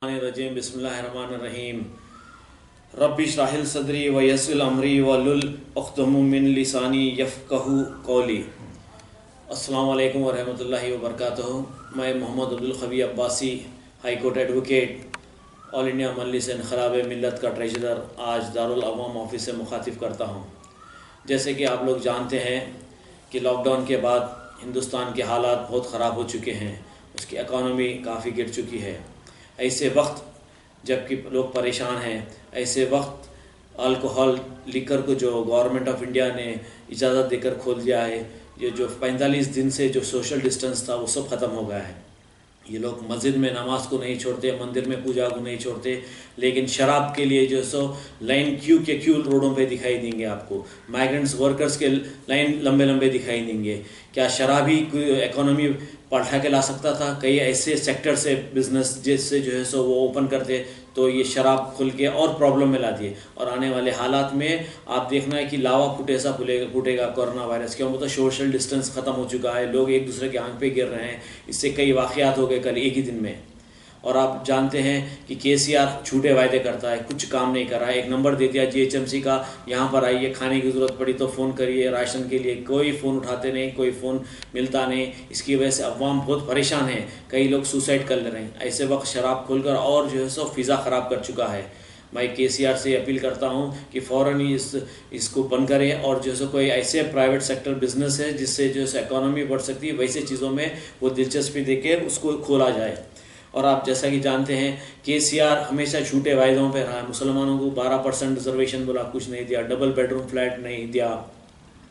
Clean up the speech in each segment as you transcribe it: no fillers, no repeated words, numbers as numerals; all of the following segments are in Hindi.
रजीम बिस्मिल्लाहिर्रहमानिर्रहीम रब्बि इश्रह सदरी व यस्सिर अमरी वहलुल उक़्दतम मिन लिसानी यफ़क़हू क़ौली। अस्सलाम वालेकुम व रहमतुल्लाहि व बरकातुहू। मैं Mohammed Abdul Qavi Abbasi, high court advocate, all India Majlis Inquilab Millat का ट्रेजरर, आज दारुल अवाम ऑफिस से मुखातिब करता हूँ। जैसे कि आप लोग जानते हैं कि लॉकडाउन के बाद हिंदुस्तान के हालात बहुत ख़राब हो चुके हैं, उसकी इकानमी काफ़ी गिर चुकी है। ऐसे वक्त जबकि लोग परेशान हैं, ऐसे वक्त अल्कोहल लिकर को जो गवर्नमेंट ऑफ इंडिया ने इजाज़त देकर खोल दिया है, ये जो 45 दिन से जो सोशल डिस्टेंस था वो सब ख़त्म हो गया है। ये लोग मस्जिद में नमाज को नहीं छोड़ते, मंदिर में पूजा को नहीं छोड़ते, लेकिन शराब के लिए जो सो लाइन क्यू रोडों पे दिखाई देंगे। आपको माइग्रेंट्स वर्कर्स के लाइन लंबे लंबे दिखाई देंगे। क्या शराबी इकोनॉमी पलटा के ला सकता था? कई ऐसे सेक्टर से बिजनेस जिससे जो है सो वो ओपन करते तो ये शराब खुल के और प्रॉब्लम में ला दिए। और आने वाले हालात में आप देखना है कि लावा फुटेसा फूटेगा कोरोना वायरस। क्यों? मतलब सोशल डिस्टेंस ख़त्म हो चुका है, लोग एक दूसरे के आंख पे गिर रहे हैं। इससे कई वाक़यात हो गए कल एक ही दिन में। और आप जानते हैं कि केसीआर झूठे वायदे करता है, कुछ काम नहीं कर रहा है। एक नंबर दे दिया जीएचएमसी का, यहाँ पर आइए, खाने की ज़रूरत पड़ी तो फ़ोन करिए राशन के लिए। कोई फ़ोन उठाते नहीं, कोई फ़ोन मिलता नहीं। इसकी वजह से अवाम बहुत परेशान है, कई लोग सुसाइड कर ले रहे हैं। ऐसे वक्त शराब खोलकर और जो है सो फ़िज़ा ख़राब कर चुका है। मैं केसीआर से अपील करता हूँ कि फ़ौरन ही इसको बंद करें, और जो है कोई ऐसे प्राइवेट सेक्टर बिजनेस है जिससे जो है इकोनॉमी बढ़ सकती है, वैसे चीज़ों में वो दिलचस्पी देकर उसको खोला जाए। और आप जैसा कि जानते हैं केसीआर हमेशा झूठे वायदों पे रहा है। मुसलमानों को 12% रिजर्वेशन बोला, कुछ नहीं दिया। डबल बेडरूम फ्लैट नहीं दिया।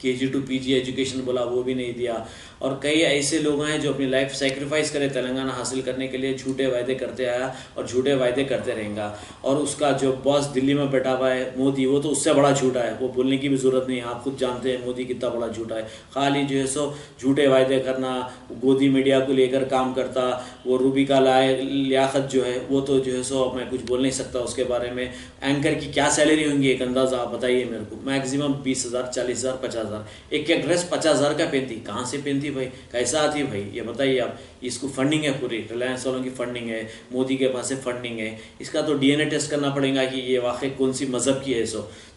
KG to PG एजुकेशन बोला, वो भी नहीं दिया। और कई ऐसे लोग हैं जो अपनी लाइफ सेक्रीफाइस करे तेलंगाना हासिल करने के लिए, झूठे वायदे करते आया और झूठे वायदे करते रहेगा। और उसका जो बॉस दिल्ली में बैठा हुआ है मोदी, वो तो उससे बड़ा झूठा है, वो बोलने की भी ज़रूरत नहीं है। आप खुद जानते हैं मोदी कितना बड़ा झूठा है। खाली जो है सो झूठे वायदे करना, गोदी मीडिया को लेकर काम करता। वो रूबिका लियाकत जो है वो तो जो है सो मैं कुछ बोल नहीं सकता उसके बारे में। एंकर की क्या सैलरी होंगी एक अंदाज़ा आप बताइए मेरे को? मैक्सिमम 20,000, 40,000, 50,000। एक ड्रेस 50,000 का पहनती, कहाँ से पहनती भाई? कैसा आती भाई ये बताइए आप? इसको फंडिंग है, पूरी रिलायंस वालों की फंडिंग है, मोदी के पास से फंडिंग है। इसका तो DNA टेस्ट करना पड़ेगा कि ये वाकई कौन सी मज़हब की है।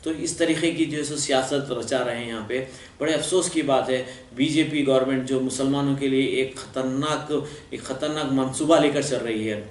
तो इस तरीके की जो है सियासत रचा रहे हैं यहाँ पे। बड़े अफसोस की बात है, बीजेपी गवर्नमेंट जो मुसलमानों के लिए एक ख़तरनाक मनसूबा लेकर चल रही है।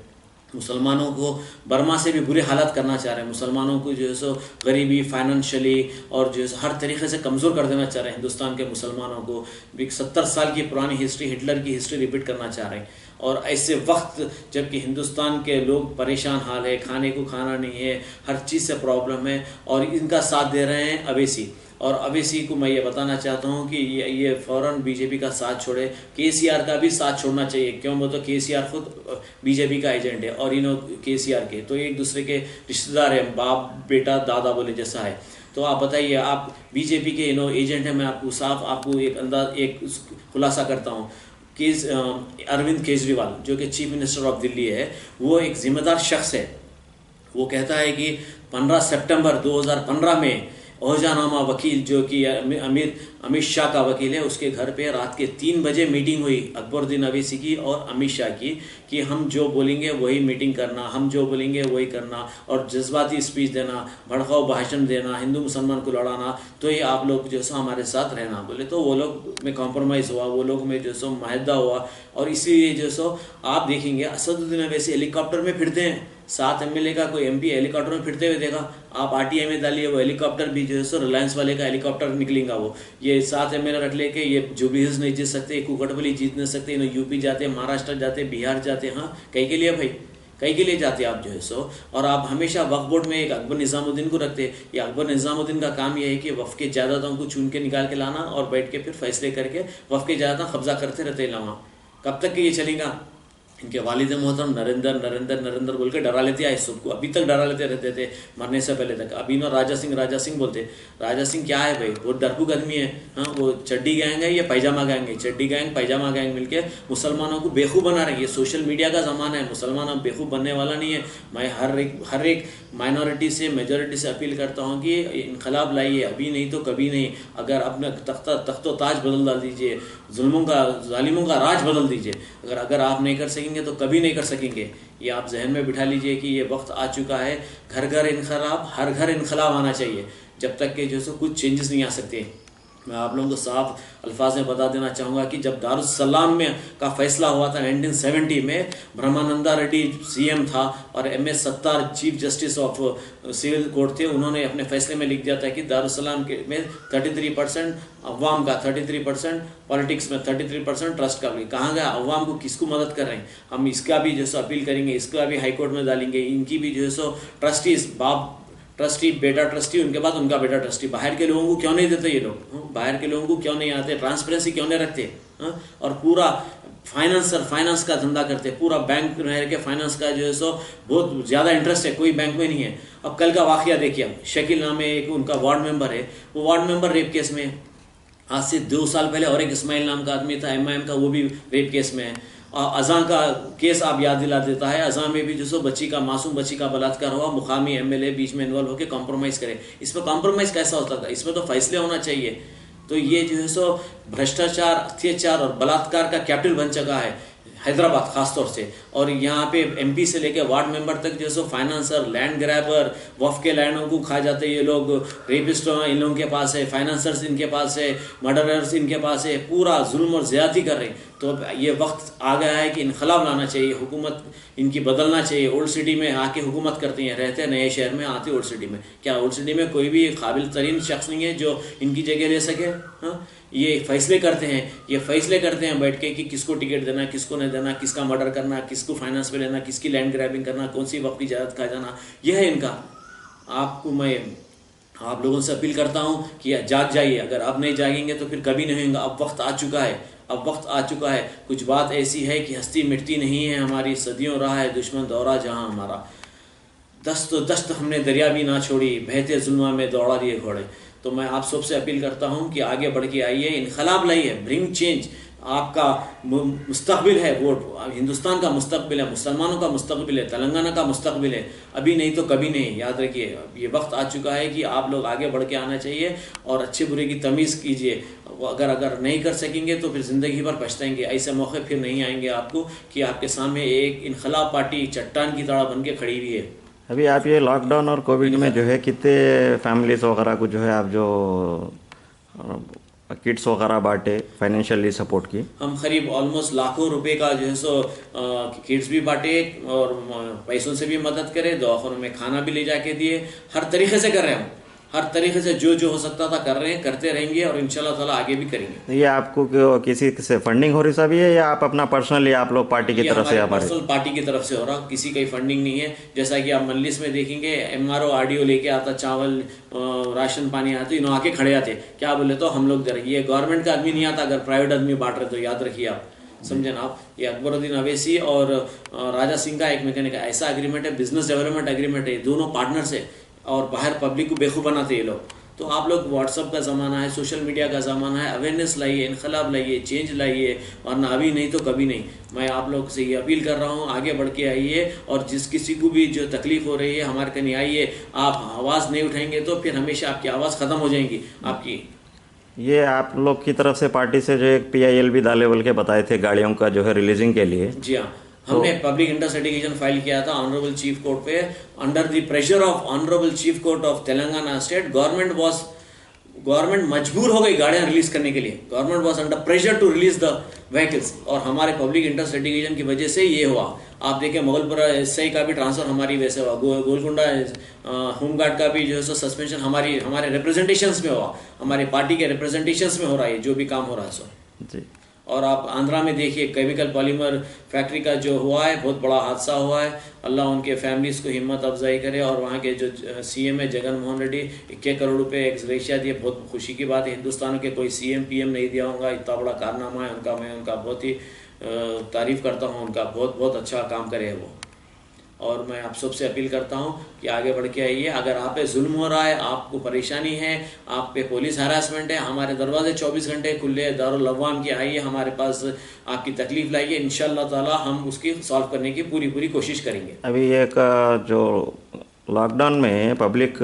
मुसलमानों को बर्मा से भी बुरे हालात करना चाह रहे हैं। मुसलमानों को जो है सो गरीबी, फाइनेंशियली और जो है हर तरीके से कमज़ोर कर देना चाह रहे हैं। हिंदुस्तान के मुसलमानों को भी 70 साल की पुरानी हिस्ट्री, हिटलर की हिस्ट्री रिपीट करना चाह रहे हैं। और ऐसे वक्त जबकि हिंदुस्तान के लोग परेशान हाल है, खाने को खाना नहीं है, हर चीज़ से प्रॉब्लम है, और इनका साथ दे रहे हैं अवैसी। और अवैसी को मैं ये बताना चाहता हूँ कि ये फ़ौरन बीजेपी का साथ छोड़े। केसीआर का भी साथ छोड़ना चाहिए। क्यों? वो तो केसीआर खुद बीजेपी का एजेंट है और इन्हों केसीआर के तो एक दूसरे के रिश्तेदार हैं, बाप बेटा दादा बोले जैसा है। तो आप बताइए, आप बीजेपी के एजेंट हैं। मैं आपको एक खुलासा करता हूँ कि अरविंद केजरीवाल जो कि चीफ मिनिस्टर ऑफ दिल्ली है, वो एक जिम्मेदार शख्स है। वो कहता है कि 15 सितंबर 2015 में ओहजानामा वकील जो कि अमित शाह का वकील है, उसके घर पे रात के 3 बजे मीटिंग हुई अकबरुद्दीन अवैसी की और अमित शाह की, कि हम जो बोलेंगे वही मीटिंग करना, हम जो बोलेंगे वही करना, और जज्बाती स्पीच देना, भड़काऊ भाषण देना, हिंदू मुसलमान को लड़ाना, तो ये आप लोग जो सो हमारे साथ रहना बोले। तो वो लोग में कॉम्प्रोमाइज़ हुआ, वो लोग में जो सो माहिदा हुआ। और इसीलिए जो सो आप देखेंगे असदुद्दीन अवैसी हेलीकॉप्टर में फिरते हैं। 7 MLA का कोई MP हेलीकॉप्टर में फिरते हुए देखा? आप RTI में डालिए, वो हेलीकॉप्टर भी जो है सो रिलायंस वाले का हेलीकॉप्टर निकलेगा। वो ये 7 MLA रख लेके ये जुबली हिल्स नहीं जीत सकते, कुकटबली जीत नहीं सकते, यूपी जाते, महाराष्ट्र जाते, बिहार जाते। हाँ, कहीं के लिए भाई, कहीं के लिए जाते आप जो है सो। और आप हमेशा वक्फ बोर्ड में एक अकबर निज़ामुद्दीन को रखते। ये अकबर निज़ामुद्दीन का काम ये है कि वफ़ के जायदादों को चुन के निकाल के लाना और बैठ के फिर फैसले करके वफ़ के जायदाद कब्जा करते रहते हैं। लावा कब तक के ये चलेगा? इनके वालिद मोहतरम नरेंद्र बोल के डरा लेते आए सबको, अभी तक डरा लेते रहते थे मरने से पहले तक। अभी राजा सिंह बोलते। राजा सिंह क्या है भाई? वो डरपुक आदमी है। हाँ, वो चड्डी गैंग है या पैजामा गैंग है? चड्डी गैंग पैजामा गैंग मिलके मुसलमानों को बेवकूफ़ बना रही है। सोशल मीडिया का ज़माना है, मुसलमान अब बेवकूफ़ बनने वाला नहीं है। मैं हर एक माइनॉरिटी से मेजॉरिटी से अपील करता हूँ कि इनकलाब लाइए, अभी नहीं तो कभी नहीं। अगर अपना तख्तो ताज बदल डाल दीजिए, जालिमों का राज बदल दीजिए। अगर आप नहीं कर सकेंगे सकेंगे तो कभी नहीं कर सकेंगे। ये आप जहन में बिठा लीजिए कि ये वक्त आ चुका है। घर घर इनकलाब, हर घर इनकलाब आना चाहिए। जब तक कि जो है सो कुछ चेंजेस नहीं आ सकते। मैं आप लोगों को साफ अल्फाज में बता देना चाहूँगा कि जब दारुस्सलाम में का फैसला हुआ था 1970 में, ब्रह्मानंदा रेड्डी सीएम था और MS Sattar chief justice of civil court थे। उन्होंने अपने फैसले में लिख दिया था कि दारुस्सलाम के में 33% अवाम का, 33% पॉलिटिक्स में, 33% ट्रस्ट का भी। कहाँ गया अवाम को, किसको मदद कर रहे हैं हम? इसका भी जो है सो अपील करेंगे, इसका भी हाई कोर्ट में डालेंगे। इनकी भी जो है सो ट्रस्टीज, बाप ट्रस्टी, बेटा ट्रस्टी, उनके बाद उनका बेटा ट्रस्टी। बाहर के लोगों को क्यों नहीं देते ये लोग? बाहर के लोगों को क्यों नहीं आते? ट्रांसपेरेंसी क्यों नहीं रखते? और पूरा फाइनेंस का धंधा करते, पूरा बैंक रह के फाइनेंस का जो है सो बहुत ज़्यादा इंटरेस्ट है, कोई बैंक में नहीं है। अब कल का वाकया देखिए, अब शकील नाम है एक उनका वार्ड मेंबर है, वो वार्ड मेंबर रेप केस में आज से 2 साल पहले। और एक इस्माइल नाम का आदमी था MIM का, वो भी रेप केस में है। अज़ां का केस आप याद दिला देता है। अज़ां में भी जो सो बच्ची का, मासूम बच्ची का बलात्कार हुआ, मुकामी MLA बीच में इन्वॉल्व होकर कॉम्प्रोमाइज़ करे। इसमें कॉम्प्रोमाइज़ कैसा होता था? इसमें तो फैसले होना चाहिए। तो ये जो है सो भ्रष्टाचार, अत्याचार और बलात्कार का कैपिटल बन चुका है हैदराबाद खासतौर से। और यहाँ पे MP से लेकर वार्ड मेंबर तक जो सो फाइनेंसर, लैंड ग्रैबर, वफ के लैंडों को खा जाते ये लोग, रेपिस्ट इन लोगों के पास है, फाइनेंसर्स इनके पास है, मर्डरर्स इनके पास है, पूरा जुल्म और ज़्यादती कर रहे हैं। तो अब ये वक्त आ गया है कि इनकलाब लाना चाहिए, हुकूमत इनकी बदलना चाहिए। ओल्ड सिटी में आके हुकूमत करती हैं, रहते हैं नए शहर में, आते ओल्ड सिटी में। क्या ओल्ड सिटी में कोई भी काबिल तरीन शख्स नहीं है जो इनकी जगह ले सके? हाँ, ये फैसले करते हैं बैठ के कि किसको टिकट देना, किसको नहीं देना, किसका मर्डर करना, किसको फाइनेंस पे लेना, किसकी लैंड ग्रैबिंग करना, कौन सी वक्त की जायदाद खा जाना, यह है इनका। आपको मैं आप लोगों से अपील करता हूँ कि जाग जाइए। अगर अब नहीं जागेंगे तो फिर कभी नहीं होगा। अब वक्त आ चुका है, अब वक्त आ चुका है। कुछ बात ऐसी है कि हस्ती मिटती नहीं है हमारी, सदियों रहा है दुश्मन दौरा जहाँ हमारा। दस्त हमने दरिया भी ना छोड़ी, बहते जुल्मा में दौड़ा दिए घोड़े। तो मैं आप सबसे अपील करता हूँ कि आगे बढ़ के आइए, इनकलाब लाइए, ब्रिंग चेंज। आपका मुस्तकबिल है वोट, हिंदुस्तान का मुस्तकबिल है, मुसलमानों का मुस्तकबिल है, तेलंगाना का मुस्तकबिल है। अभी नहीं तो कभी नहीं, याद रखिए। ये वक्त आ चुका है कि आप लोग आगे बढ़ के आना चाहिए और अच्छे बुरे की तमीज़ कीजिए। अगर नहीं कर सकेंगे तो फिर ज़िंदगी भर पछताएंगे। ऐसे मौके फिर नहीं आएंगे आपको कि आपके सामने एक इनकलाब पार्टी चट्टान की तरह बन के खड़ी हुई है। अभी आप ये लॉकडाउन और कोविड में जो है कितने फैमिलीज वगैरह को जो है आप जो किट्स वगैरह बांटे फाइनेंशियली सपोर्ट की? हम करीब ऑलमोस्ट लाखों रुपए का जो है सो किट्स भी बांटे और पैसों से भी मदद करे, दवाखानों में खाना भी ले जाके दिए। हर तरीके से कर रहे हैं, हर तरीके से जो हो सकता था कर रहे हैं, करते रहेंगे और इंशाल्लाह ताला आगे भी करेंगे। ये आपको किसी से फंडिंग हो रही सभी है या आप अपना पर्सनली आप लोग पार्टी की तरफ से? पर्सनल पार्टी की तरफ से हो रहा, किसी का फंडिंग नहीं है। जैसा कि आप मजलिस में देखेंगे, MRO RDO लेके आता, चावल राशन पानी आता, इन्हों आके खड़े आते, क्या बोले तो हम लोग दे रहे। ये गवर्नमेंट का आदमी नहीं आता, अगर प्राइवेट आदमी बांट रहे तो याद रखिए आप, समझे ना आप। ये अकबरुद्दीन अवैसी और राजा सिंह का एक मैकेनिक ऐसा एग्रीमेंट है, बिजनेस डेवलपमेंट एग्रीमेंट है, दोनों पार्टनर्स है और बाहर पब्लिक को बेवकूफ़ बनाते ये लोग। तो आप लोग व्हाट्सअप का ज़माना है, सोशल मीडिया का ज़माना है, अवेयरनेस लाइए, इनकलाब लाइए, चेंज लाइए, वरना अभी नहीं तो कभी नहीं। मैं आप लोग से ये अपील कर रहा हूँ, आगे बढ़ के आइए और जिस किसी को भी जो तकलीफ हो रही है हमारे कहीं आइए। आप आवाज़ नहीं उठाएंगे तो फिर हमेशा आपकी आवाज़ ख़त्म हो जाएंगी आपकी। ये आप लोग की तरफ से पार्टी से जो एक PIL भी डाले बोल के बताए थे गाड़ियों का जो है रिलीजिंग के लिए? जी हाँ, हमने पब्लिक इंटरेस्ट लिटिगेशन फाइल किया था ऑनरेबल चीफ कोर्ट पे। Under the pressure of honourable chief court of Telangana state, government मजबूर हो गई गाड़ियां रिलीज करने के लिए। Government was under pressure to release the vehicles और हमारे पब्लिक इंटरेस्ट लिटिगेशन की वजह से ये हुआ। आप देखें मोगलपुरा SI का भी ट्रांसफर हमारी वजह से हुआ, गोलकुंडा होमगार्ड का भी जो है सस्पेंशन हमारे रिप्रेजेंटेशंस में हुआ, हमारे पार्टी के रिप्रेजेंटेशंस में हो रहा है जो भी काम हो रहा है सो जी। और आप आंध्रा में देखिए केमिकल पॉलीमर फैक्ट्री का जो हुआ है, बहुत बड़ा हादसा हुआ है। अल्लाह उनके फैमिलीज को हिम्मत अफजाई करे और वहाँ के जो CM है जगन मोहन रेड्डी 21 करोड़ रुपए एक्स ग्रेशिया दिए। बहुत खुशी की बात है, हिंदुस्तान के कोई CM PM नहीं दिया होगा, इतना बड़ा कारनामा है उनका। मैं उनका बहुत ही तारीफ़ करता हूँ, उनका बहुत अच्छा काम करे वो। और मैं आप सबसे अपील करता हूँ कि आगे बढ़ के आइए। अगर आप पे जुल्म हो रहा है, आपको परेशानी है, आप पे पुलिस हरासमेंट है, हमारे दरवाजे 24 घंटे खुले हैं दारुल अवाम के। आइए हमारे पास, आपकी तकलीफ लाइए, इंशाअल्लाह ताला हम उसकी सॉल्व करने की पूरी कोशिश करेंगे। अभी एक जो लॉकडाउन में पब्लिक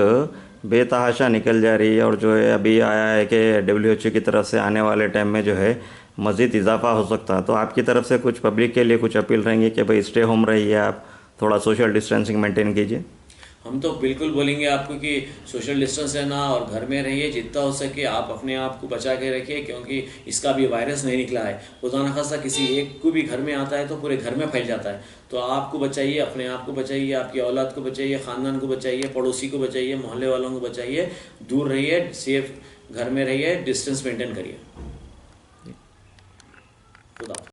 बेतहाशा निकल जा रही है और जो है अभी आया है कि WHO की तरफ से आने वाले टाइम में जो है मज़ीद इजाफा हो सकता है, तो आपकी तरफ से कुछ पब्लिक के लिए कुछ अपील रहेंगी कि भाई स्टे होम रहिए, आप थोड़ा सोशल डिस्टेंसिंग मेंटेन कीजिए? हम तो बिल्कुल बोलेंगे आपको कि सोशल डिस्टेंस रहना और घर में रहिए, जितना हो सके आप अपने आप को बचा के रखिए, क्योंकि इसका भी वायरस नहीं निकला है। खुदा न खास्ता किसी एक को भी घर में आता है तो पूरे घर में फैल जाता है। तो आपको बचाइए, अपने आप को बचाइए, आपकी औलाद को बचाइए, ख़ानदान को बचाइए, पड़ोसी को बचाइए, मोहल्ले वालों को बचाइए। दूर रहिए, सेफ घर में रहिए, डिस्टेंस मेंटेन करिए। खुदा।